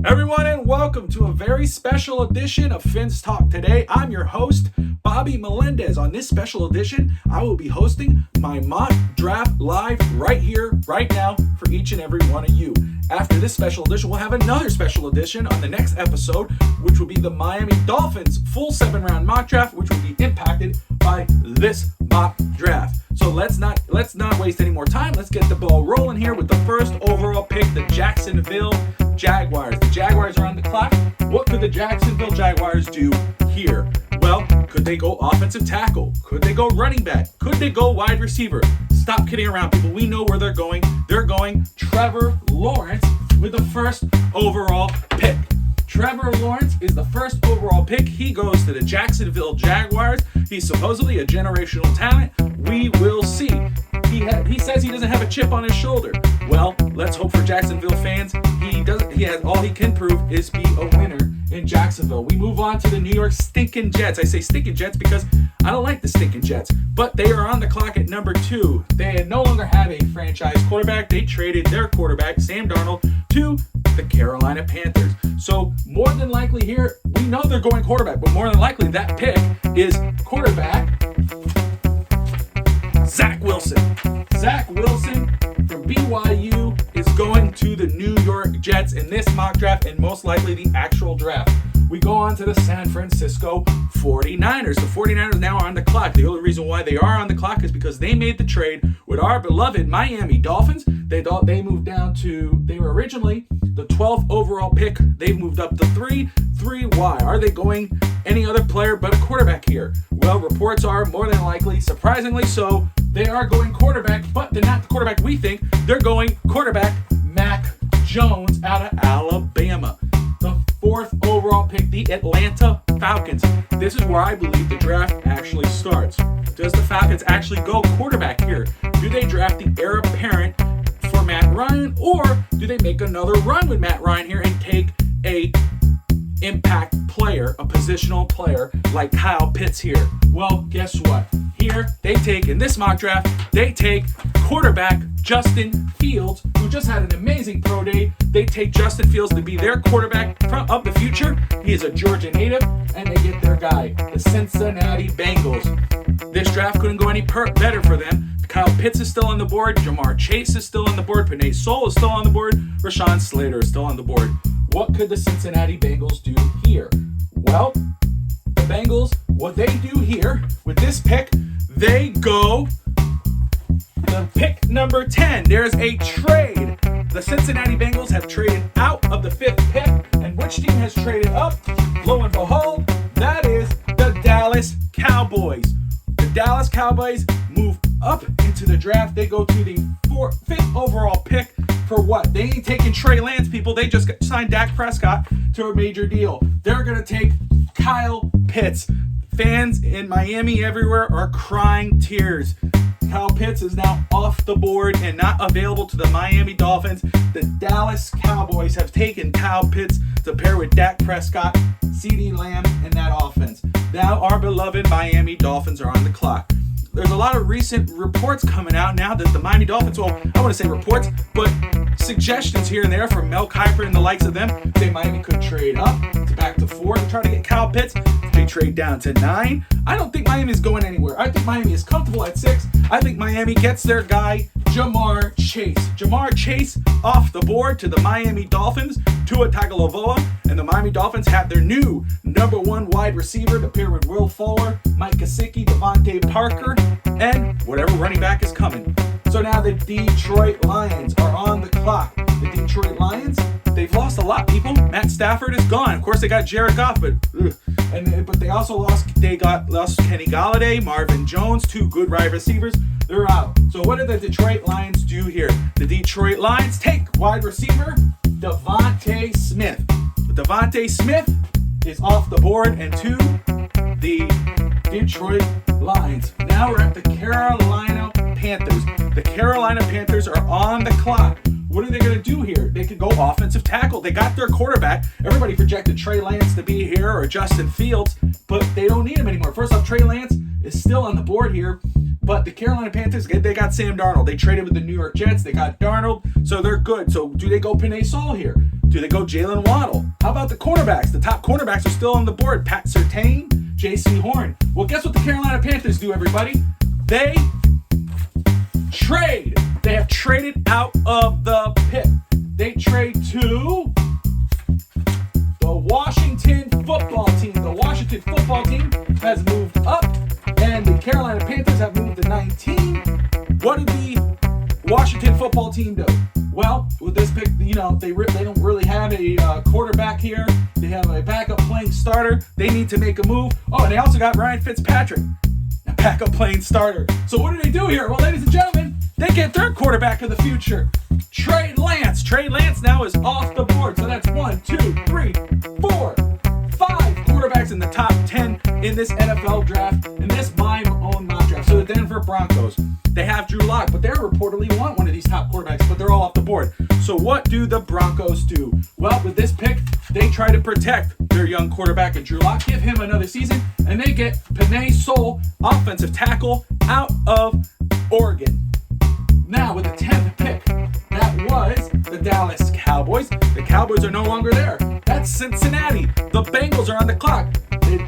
Everyone, and welcome to a very special edition of Fins Talk. Today, I'm your host, Bobby Melendez. On this special edition, I will be hosting my mock draft live right here, right now, for each and every one of you. After this special edition, we'll have another special edition on the next episode, which will be the Miami Dolphins full 7-round mock draft, which will be impacted by this mock draft. So let's not waste any more time. Let's get the ball rolling here with the first overall pick, the Jacksonville Jaguars. The Jaguars are on the clock. What could the Jacksonville Jaguars do here? Well, could they go offensive tackle? Could they go running back? Could they go wide receiver? Stop kidding around, people. We know where they're going. They're going Trevor Lawrence with the first overall pick. Trevor Lawrence is the first overall pick. He goes to the Jacksonville Jaguars. He's supposedly a generational talent. We will see. He says he doesn't have a chip on his shoulder. Well, let's hope for Jacksonville fans. He has all he can prove is be a winner in Jacksonville. We move on to the New York Stinking Jets. I say Stinking Jets because I don't like the Stinking Jets, but they are on the clock at number 2. They no longer have a franchise quarterback. They traded their quarterback, Sam Darnold, to the Carolina Panthers. So more than likely here, we know they're going quarterback, but more than likely that pick is quarterback Zach Wilson. Zach Wilson from BYU is going to the New York Jets in this mock draft and most likely the actual draft. We go on to the San Francisco 49ers. The 49ers now are on the clock. The only reason why they are on the clock is because they made the trade with our beloved Miami Dolphins. They moved down to, they were originally the 12th overall pick. They've moved up to 3. Why? Are they going any other player but a quarterback here? Well, reports are more than likely, surprisingly so, they are going quarterback, but they're not the quarterback we think. They're going quarterback Mac Jones out of Alabama. The 4th overall pick, the Atlanta Falcons. This is where I believe the draft actually starts. Does the Falcons actually go quarterback here? Do they draft the heir apparent for Matt Ryan, or do they make another run with Matt Ryan here and take a impact player, a positional player like Kyle Pitts here? Well, guess what? Here, in this mock draft, they take quarterback Justin Fields, who just had an amazing pro day. They take Justin Fields to be their quarterback of the future. He is a Georgia native, and they get their guy, the Cincinnati Bengals. This draft couldn't go any better for them. Kyle Pitts is still on the board. Jamar Chase is still on the board. Penei Sewell is still on the board. Rashawn Slater is still on the board. What could the Cincinnati Bengals do here? Well, the Bengals, what they do here with this pick, they go the pick number 10. There's a trade. The Cincinnati Bengals have traded out of the 5th pick. And which team has traded up? Lo and behold, that is the Dallas Cowboys. The Dallas Cowboys move up into the draft. They go to the 5th overall pick. For what? They ain't taking Trey Lance, people. They just signed Dak Prescott to a major deal. They're going to take Kyle Pitts. Fans in Miami everywhere are crying tears. Kyle Pitts is now off the board and not available to the Miami Dolphins. The Dallas Cowboys have taken Kyle Pitts to pair with Dak Prescott, CeeDee Lamb, in that offense. Now our beloved Miami Dolphins are on the clock. There's a lot of recent reports coming out now that the Miami Dolphins, well, I want to say reports, but suggestions here and there from Mel Kiper and the likes of them say Miami could trade up to back to 4 to try to get Kyle Pitts. They trade down to 9. I don't think Miami is going anywhere. I think Miami is comfortable at 6. I think Miami gets their guy, Jamar Chase. Jamar Chase off the board to the Miami Dolphins, Tua Tagovailoa, and the Miami Dolphins have their new number 1 wide receiver to pair with Will Fuller, Mike Gesicki, Devontae Parker, and whatever running back is coming. So now the Detroit Lions are on the clock. The Detroit Lions, they've lost a lot, people. Matt Stafford is gone. Of course, they got Jared Goff, but they also lost Kenny Golladay, Marvin Jones, 2 good wide receivers. They're out. So what do the Detroit Lions do here? The Detroit Lions take wide receiver Devontae Smith. Devontae Smith is off the board and to the Detroit Lions. Now we're at the Carolina Panthers. The Carolina Panthers are on the clock. What are they going to do here? They could go offensive tackle. They got their quarterback. Everybody projected Trey Lance to be here or Justin Fields, but they don't need him anymore. First off, Trey Lance is still on the board here, but the Carolina Panthers, they got Sam Darnold. They traded with the New York Jets. They got Darnold, so they're good. So do they go Penei Sewell here? Do they go Jalen Waddle? How about the cornerbacks? The top cornerbacks are still on the board. Pat Surtain, J.C. Horn. Well, guess what the Carolina Panthers do, everybody? They trade. They have traded out of the pick. They trade to the Washington football team. The Washington football team has moved up, and the Carolina Panthers have moved to 19. What did the Washington football team do? Well, with this pick, they don't really have a quarterback here. They have a backup playing starter. They need to make a move. Oh, and they also got Ryan Fitzpatrick, a backup playing starter. So what do they do here? Well, ladies and gentlemen, they get their quarterback of the future, Trey Lance. Trey Lance now is off the board. So that's 1, 2, 3, 4, 5 quarterbacks in the top 10 in this NFL draft, in this my own mock draft. So the Denver Broncos, they have Drew Lock, but they reportedly want one of these top quarterbacks, but they're all off the board. So what do the Broncos do? Well, with this pick, they try to protect their young quarterback and Drew Lock, give him another season, and they get Penei Sewell, offensive tackle, out of Oregon. Now, with the 10th pick, that was the Dallas Cowboys. The Cowboys are no longer there. That's Cincinnati. The Bengals are on the clock.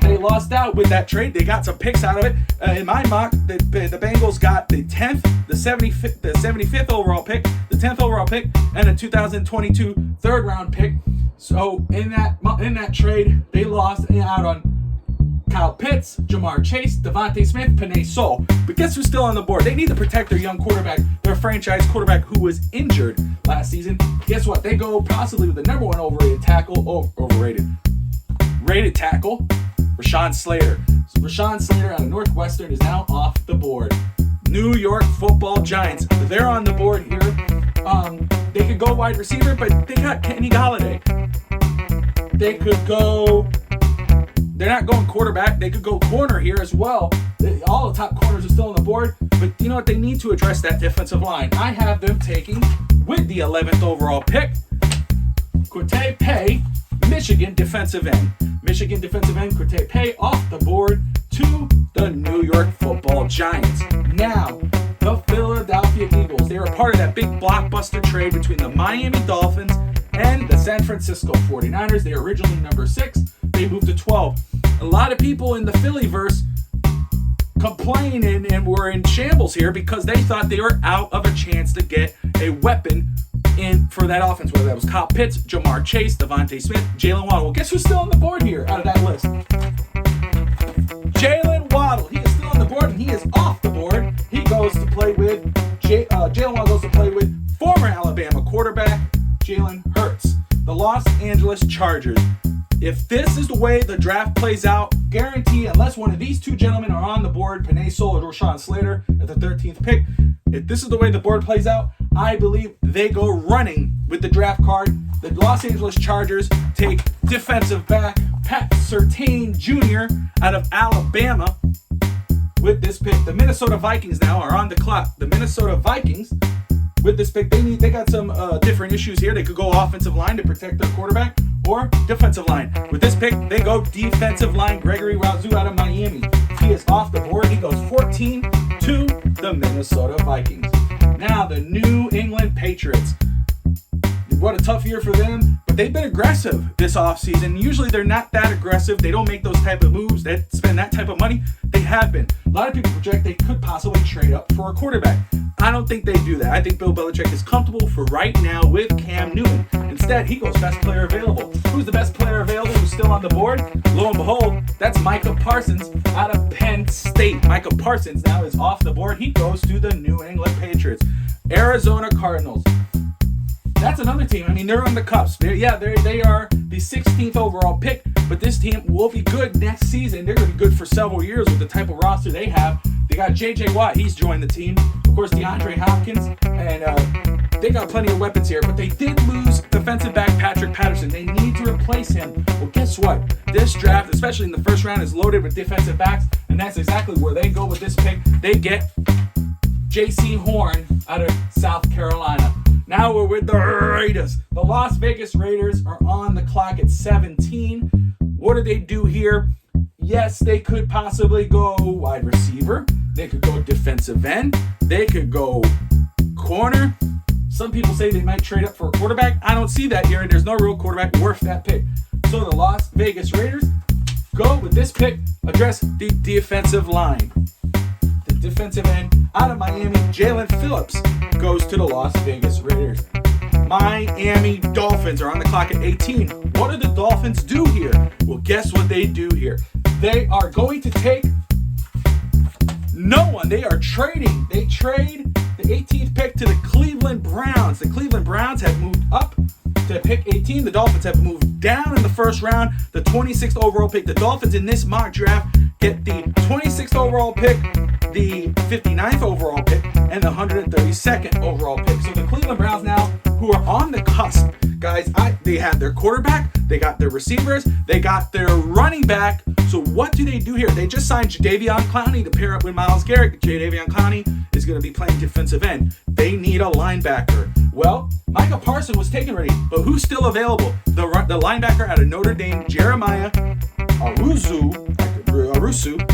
They lost out with that trade. They got some picks out of it. In my mock, the Bengals got the 10th, the 75th overall pick, the 10th overall pick, and a 2022 third round pick. So in that trade, they lost out on Kyle Pitts, Jamar Chase, Devontae Smith, Penei Sewell. But guess who's still on the board? They need to protect their young quarterback, their franchise quarterback who was injured last season. Guess what? They go possibly with the number one rated tackle, Rashawn Slater. So Rashawn Slater out of Northwestern is now off the board. New York Football Giants, they're on the board here. They could go wide receiver, but they got Kenny Golladay. They could go... They're not going quarterback. They could go corner here as well. All the top corners are still on the board. But you know what? They need to address that defensive line. I have them taking, with the 11th overall pick, Kwity Paye, Michigan defensive end. Michigan defensive end Kwity Paye off the board to the New York Football Giants. Now, the Philadelphia Eagles. They were part of that big blockbuster trade between the Miami Dolphins and the San Francisco 49ers. They were originally number 6. They moved to 12. A lot of people in the Phillyverse complained and were in shambles here because they thought they were out of a chance to get a weapon in for that offense, whether that was Kyle Pitts, Jamar Chase, Devontae Smith, Jalen Waddle. Well, guess who's still on the board here out of that list? Jalen Waddle. He is still on the board, and he is off the board. He goes to play with Jalen Waddle goes to play with former Alabama quarterback Jalen Hurts, the Los Angeles Chargers. If this is the way the draft plays out, guarantee, unless one of these two gentlemen are on the board, Penei Sewell or Rashawn Slater at the 13th pick, if this is the way the board plays out, I believe they go running with the draft card. The Los Angeles Chargers take defensive back Pat Surtain Jr. out of Alabama with this pick. The Minnesota Vikings now are on the clock. The Minnesota Vikings, with this pick, they got some different issues here. They could go offensive line to protect their quarterback, or defensive line. With this pick, they go defensive line. Gregory Rousseau out of Miami. He is off the board. He goes 14 to the Minnesota Vikings. Now, the New England Patriots. What a tough year for them, but they've been aggressive this offseason. Usually they're not that aggressive. They don't make those type of moves, that spend that type of money. They have been. A lot of people project they could possibly trade up for a quarterback. I don't think they do that. I think Bill Belichick is comfortable for right now with Cam Newton. Instead, he goes best player available. Who's the best player available who's still on the board? Lo and behold, that's Micah Parsons out of Penn State. Micah Parsons now is off the board. He goes to the New England Patriots. Arizona Cardinals. That's another team. I mean, they're on the cusp. They are the 16th overall pick, but this team will be good next season. They're going to be good for several years with the type of roster they have. They got J.J. Watt. He's joined the team. Of course, DeAndre Hopkins. And they got plenty of weapons here, but they did lose defensive back Patrick Patterson. They need to replace him. Well, guess what? This draft, especially in the first round, is loaded with defensive backs, and that's exactly where they go with this pick. They get J.C. Horn out of South Carolina. Now we're with the Raiders. The Las Vegas Raiders are on the clock at 17. What do they do here? Yes, they could possibly go wide receiver. They could go defensive end. They could go corner, Some people say they might trade up for a quarterback. I don't see that here. There's no real quarterback worth that pick. So the Las Vegas Raiders go with this pick, address the defensive line. The defensive end out of Miami, Jalen Phillips, goes to the Las Vegas Raiders. Miami Dolphins are on the clock at 18. What do the Dolphins do here? Well, guess what they do here? They are going to take no one. They are trading. They trade the 18th pick to the Cleveland Browns. The Cleveland Browns have moved up to pick 18. The Dolphins have moved down in the first round, the 26th overall pick. The Dolphins in this mock draft get the 26th overall pick, the 59th overall pick, and the 132nd overall pick. So the Cleveland Browns now, who are on the cusp, guys, they have their quarterback, they got their receivers, they got their running back. So what do they do here? They just signed Jadeveon Clowney to pair up with Myles Garrett. Jadeveon Clowney is going to be playing defensive end. They need a linebacker. Well, Micah Parsons was taken already, but who's still available? The linebacker out of Notre Dame, Jeremiah Arusu,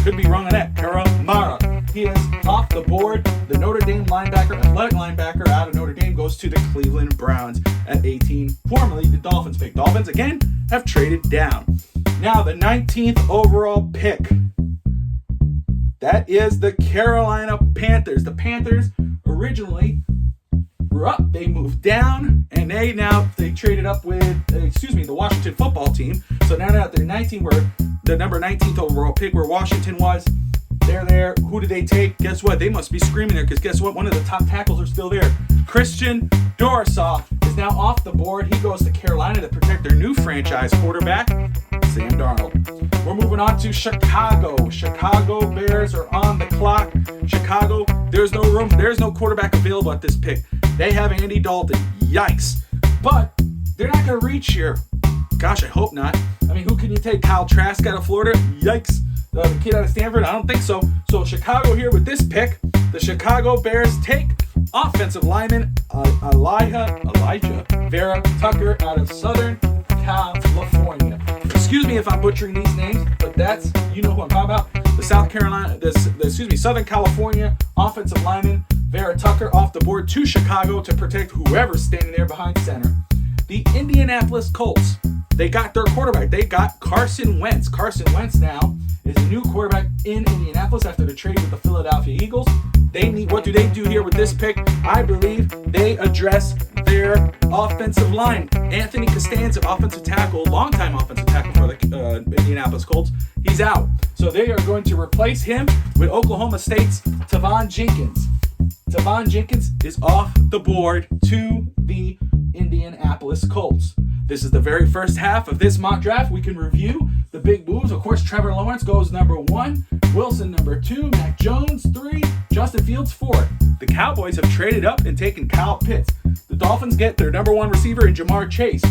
could be wrong on that, Karamara. He is off the board. The Notre Dame linebacker, athletic linebacker out of Notre Dame, goes to the Cleveland Browns at 18, formerly the Dolphins pick. Dolphins, again, have traded down. Now, the 19th overall pick. That is the Carolina Panthers. The Panthers originally were up. They moved down, and they traded up with, the Washington football team. So now that they're 19, where the number 19th overall pick, where Washington was, they're there. Who did they take? Guess what? They must be screaming there, because guess what? One of the top tackles are still there. Christian Darrisaw is now off the board. He goes to Carolina to protect their new franchise quarterback, Sam Darnold. We're moving on to Chicago. Chicago Bears are on the clock. Chicago, there's no room. There's no quarterback available at this pick. They have Andy Dalton. Yikes. But they're not going to reach here. Gosh, I hope not. I mean, who can you take? Kyle Trask out of Florida? Yikes. The kid out of Stanford? I don't think so. So Chicago here with this pick. The Chicago Bears take offensive lineman Elijah Vera Tucker out of Southern California. Excuse me if I'm butchering these names, but that's, you know who I'm talking about. The Southern California offensive lineman Vera Tucker off the board to Chicago to protect whoever's standing there behind center. The Indianapolis Colts, they got their quarterback. They got Carson Wentz. Carson Wentz now is a new quarterback in Indianapolis after the trade with the Philadelphia Eagles. What do they do here with this pick? I believe they address their offensive line. Anthony Costanza, offensive tackle, longtime offensive tackle for the Indianapolis Colts, he's out. So they are going to replace him with Oklahoma State's Tavon Jenkins. Tavon Jenkins is off the board to the Indianapolis Colts. This is the very first half of this mock draft. We can review the big moves. Of course, Trevor Lawrence goes number 1, Wilson number 2, Mac Jones 3, Justin Fields 4. The Cowboys have traded up and taken Kyle Pitts. The Dolphins get their number 1 receiver in Jamar Chase.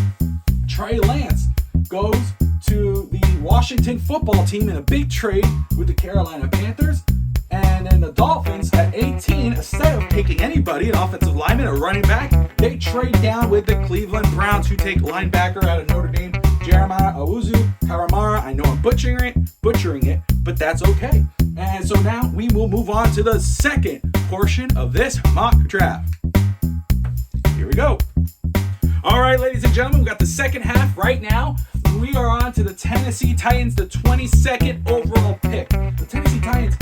Trey Lance goes to the Washington football team in a big trade with the Carolina Panthers. And then the Dolphins at 18, instead of taking anybody, an offensive lineman or running back, they trade down with the Cleveland Browns, who take linebacker out of Notre Dame, Jeremiah Karamara. I know I'm butchering it, but that's okay. And so now we will move on to the second portion of this mock draft. Here we go. All right, ladies and gentlemen, we got the second half right now. We are on to the Tennessee Titans, the 22nd overall pick. The Tennessee Titans,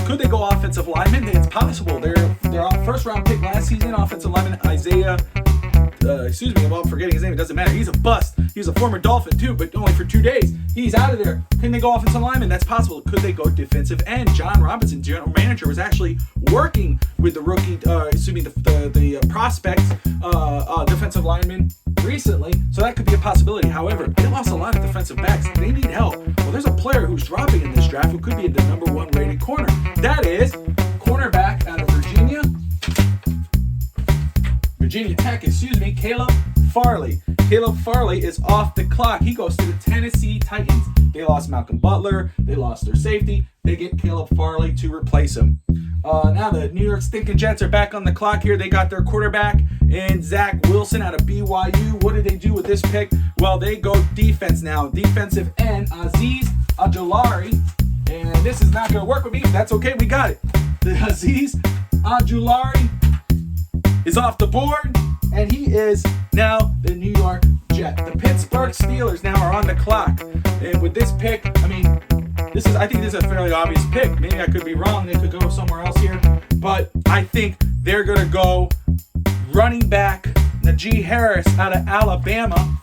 could they go offensive lineman? It's possible. Their first round pick last season, offensive lineman Isaiah, I'm forgetting his name. It doesn't matter. He's a bust. He's a former Dolphin too, but only for 2 days. He's out of there. Can they go offensive lineman? That's possible. Could they go defensive end? John Robinson, general manager, was actually working with the rookie, the prospects, defensive lineman recently, so that could be a possibility. However, they lost a lot of defensive backs. They need help. Well, there's a player who's dropping in this draft who could be the number 1 rated corner. That is cornerback out of Virginia Tech, Caleb Farley. Caleb Farley is off the clock. He goes to the Tennessee Titans. They lost Malcolm Butler. They lost their safety. They get Caleb Farley to replace him. Now the New York Stinking Jets are back on the clock here. They got their quarterback in Zach Wilson out of BYU. What did they do with this pick? Well, they go defense now. Defensive end, Azeez Ojulari. And this is not going to work with me, but that's okay. We got it. The Azeez Ojulari is off the board, and he is now the New York Jet. The Pittsburgh Steelers now are on the clock. And with this pick, I think this is a fairly obvious pick. Maybe I could be wrong. They could go somewhere else here. But I think they're going to go running back Najee Harris out of Alabama.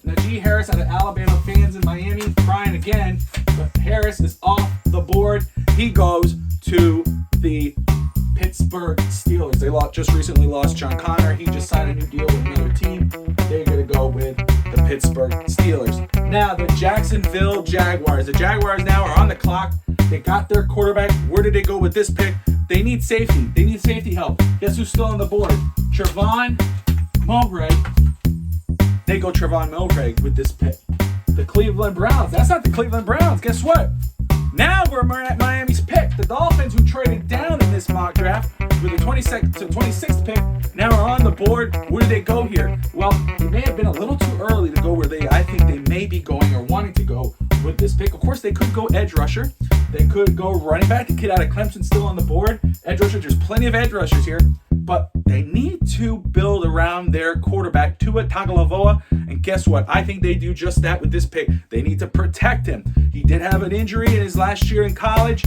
Najee Harris out of Alabama. Fans in Miami crying again. But Harris is off the board. He goes to the Pittsburgh Steelers. They just recently lost John Connor. He just signed a new deal with another team. They're going to go with the Pittsburgh Steelers. Now, the Jacksonville Jaguars. The Jaguars now are on the clock. They got their quarterback. Where did they go with this pick? They need safety. They need safety help. Guess who's still on the board? Trevon Mulray. They go Trevon Mulray with this pick. The Cleveland Browns. That's not the Cleveland Browns. Guess what? Now we're at Miami's pick. The Dolphins, who traded down in this mock draft with the 26th pick, now are on the board. Where do they go here? Well, it may have been a little too early to go where I think they may be going or wanting to go with this pick. Of course, they could go edge rusher. They could go running back. The kid out of Clemson still on the board. Edge rusher, there's plenty of edge rushers here. But they need to build around their quarterback, Tua Tagovailoa. And guess what? I think they do just that with this pick. They need to protect him. He did have an injury in his last year in college.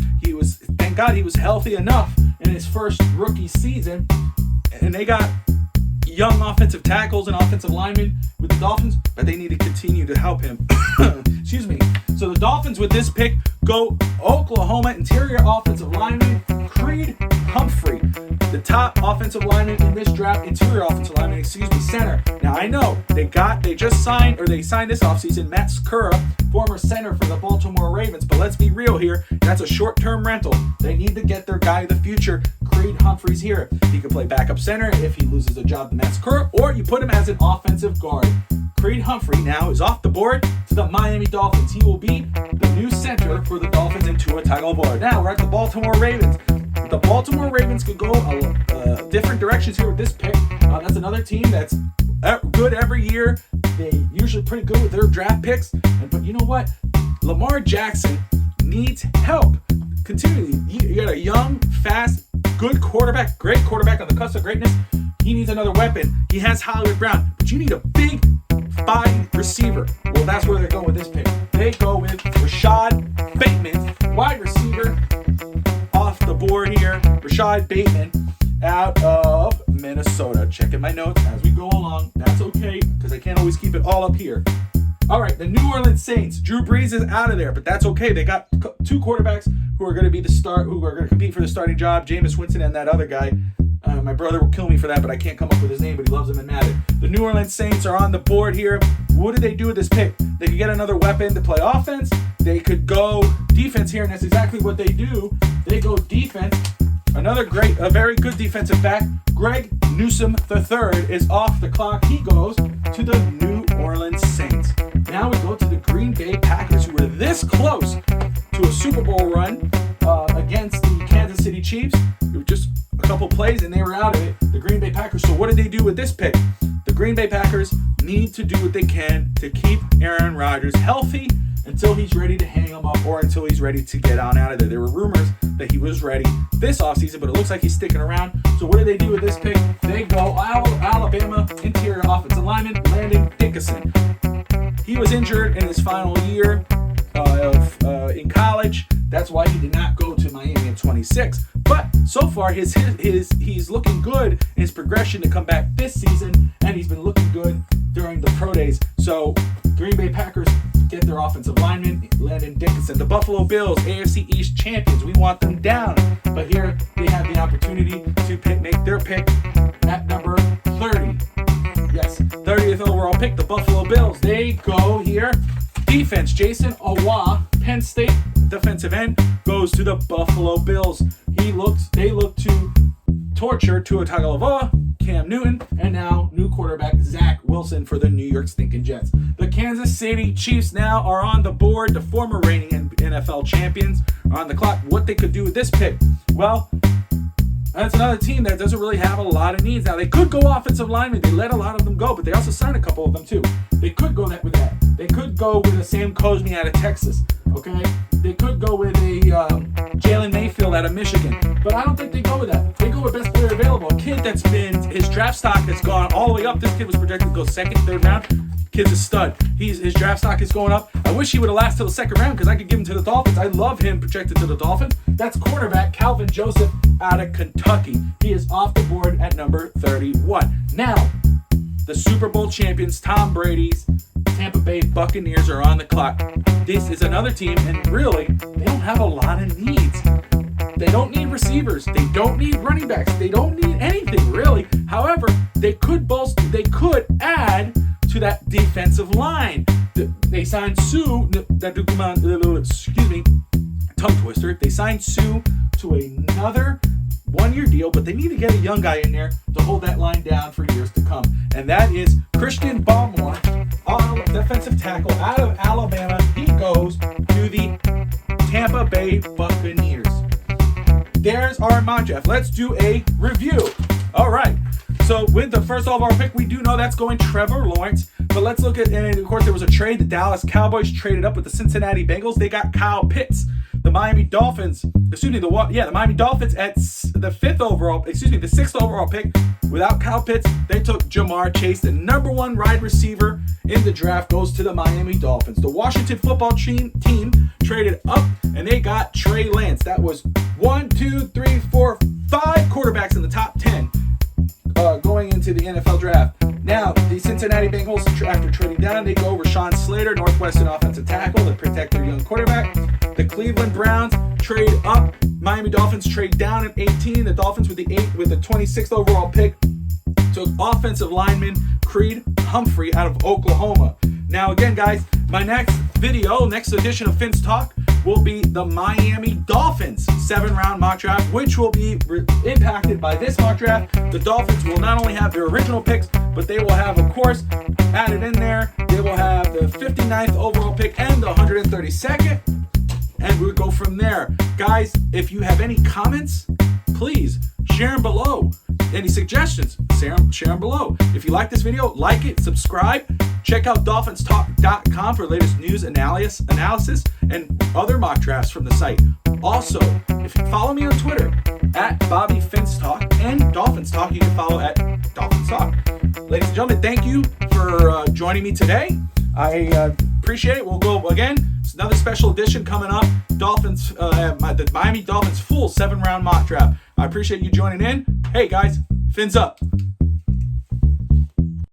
Thank God he was healthy enough in his first rookie season. And they got young offensive tackles and offensive linemen with the Dolphins, but they need to continue to help him. Excuse me. So the Dolphins with this pick go Oklahoma interior offensive lineman Creed Humphrey. The top offensive lineman in this draft, interior offensive lineman, center. Now I know they signed this offseason Matt Skura, former center for the Baltimore Ravens, but let's be real here, that's a short-term rental. They need to get their guy of the future, Creed Humphreys, here. He can play backup center if he loses a job to Matt Skura, or you put him as an offensive guard. Creed Humphrey now is off the board to the Miami Dolphins. He will be the new center for the Dolphins and Tua Tagovailoa. Now we're at the Baltimore Ravens. The Baltimore Ravens could go different directions here with this pick. That's another team that's good every year. They usually pretty good with their draft picks. But you know what? Lamar Jackson needs help continually. You got a young, fast, good quarterback, great quarterback on the cusp of greatness. He needs another weapon. He has Hollywood Brown, but you need a big body receiver. Well, that's where they go with this pick. They go with Rashad Bateman, wide receiver, off the board here. Rashad Bateman out of Minnesota. Checking my notes as we go along. That's okay, because I can't always keep it all up here. All right, the New Orleans Saints. Drew Brees is out of there, but that's okay. They got two quarterbacks who are going to be who are going to compete for the starting job. Jameis Winston and that other guy. My brother will kill me for that, but I can't come up with his name, but he loves him in Madden. The New Orleans Saints are on the board here. What do they do with this pick? They could get another weapon to play offense. They could go defense here, and that's exactly what they do. They go defense. A very good defensive back, Greg Newsome III, is off the clock. He goes to the New Orleans Saints. Now we go to the Green Bay Packers, who were this close to a Super Bowl run against the Kansas City Chiefs. It was just a couple plays and they were out of it. The Green Bay Packers. So what did they do with this pick? The Green Bay Packers need to do what they can to keep Aaron Rodgers healthy until he's ready to hang him up or until he's ready to get on out of there. There were rumors that he was ready this offseason, but it looks like he's sticking around. So what do they do with this pick? They go Alabama interior offensive lineman Landon Dickerson. He was injured in his final year in college. That's why he did not go to Miami in 26. But so far, he's looking good in his progression to come back this season, and he's been looking good during the pro days. So Green Bay Packers get their offensive lineman, Landon Dickerson. The Buffalo Bills, AFC East champions, we want them down. But here they have the opportunity to make their pick at number 30. Yes, 30th overall pick, the Buffalo Bills. They go here. Defense, Jason Awa, Penn State defensive end, goes to the Buffalo Bills. They look to torture Tua Tagovailoa, Cam Newton, and now new quarterback Zach Wilson for the New York stinking Jets. The Kansas City Chiefs now are on the board. The former reigning NFL champions are on the clock. What they could do with this pick? Well, that's another team that doesn't really have a lot of needs. Now, they could go offensive linemen. They let a lot of them go, but they also signed a couple of them, too. They could go with that. They could go with a Sam Cosmi out of Texas, okay? They could go with a Jalen Mayfield out of Michigan. But I don't think they go with that. They go with best player available. A kid that's been, his draft stock has gone all the way up. This kid was projected to go second, third round. Kid's a stud. His draft stock is going up. I wish he would have lasted till the second round because I could give him to the Dolphins. I love him projected to the Dolphins. That's cornerback Calvin Joseph out of Kentucky. He is off the board at number 31. Now, the Super Bowl champions, Tom Brady's Tampa Bay Buccaneers, are on the clock. This is another team, and really, they don't have a lot of needs. They don't need receivers. They don't need running backs. They don't need anything, really. However, they could add to that defensive line. They signed Sue, excuse me, tongue twister. They signed Sue to another one-year deal, but they need to get a young guy in there to hold that line down for years to come. And that is Christian Barmore, defensive tackle out of Alabama. He goes to the Tampa Bay Buccaneers. There's our mock draft. Let's do a review. All right. So with the first overall pick, we do know that's going Trevor Lawrence. But let's look at, and of course, there was a trade. The Dallas Cowboys traded up with the Cincinnati Bengals. They got Kyle Pitts. The Miami Dolphins, the Miami Dolphins at the sixth overall pick. Without Kyle Pitts, they took Jamar Chase. The number one wide receiver in the draft goes to the Miami Dolphins. The Washington football team traded up, and they got Trey Lance. That was 5 quarterbacks in the top 10 going into the NFL draft. Now, the Cincinnati Bengals, after trading down, they go Rashawn Slater, Northwestern offensive tackle, to protect their young quarterback. The Cleveland Browns trade up. Miami Dolphins trade down at 18. The Dolphins with the 26th overall pick took offensive lineman Creed Humphrey out of Oklahoma. Now, again, guys, my next edition of Finn's Talk will be the Miami Dolphins 7-round mock draft, which will be impacted by this mock draft. The Dolphins will not only have their original picks, but they will have, of course, added in there, they will have the 59th overall pick and the 132nd, and we'll go from there. Guys, if you have any comments, please share them below. Any suggestions, share them below. If you like this video, like it, subscribe. Check out DolphinsTalk.com for latest news analysis and other mock drafts from the site. Also, if you follow me on Twitter at Bobby Finn's Talk and Dolphins Talk, you can follow at Dolphins Talk. Ladies and gentlemen, thank you for joining me today. I appreciate it. We'll go again. It's another special edition coming up. The Miami Dolphins full 7-round mock draft. I appreciate you joining in. Hey guys, fins up.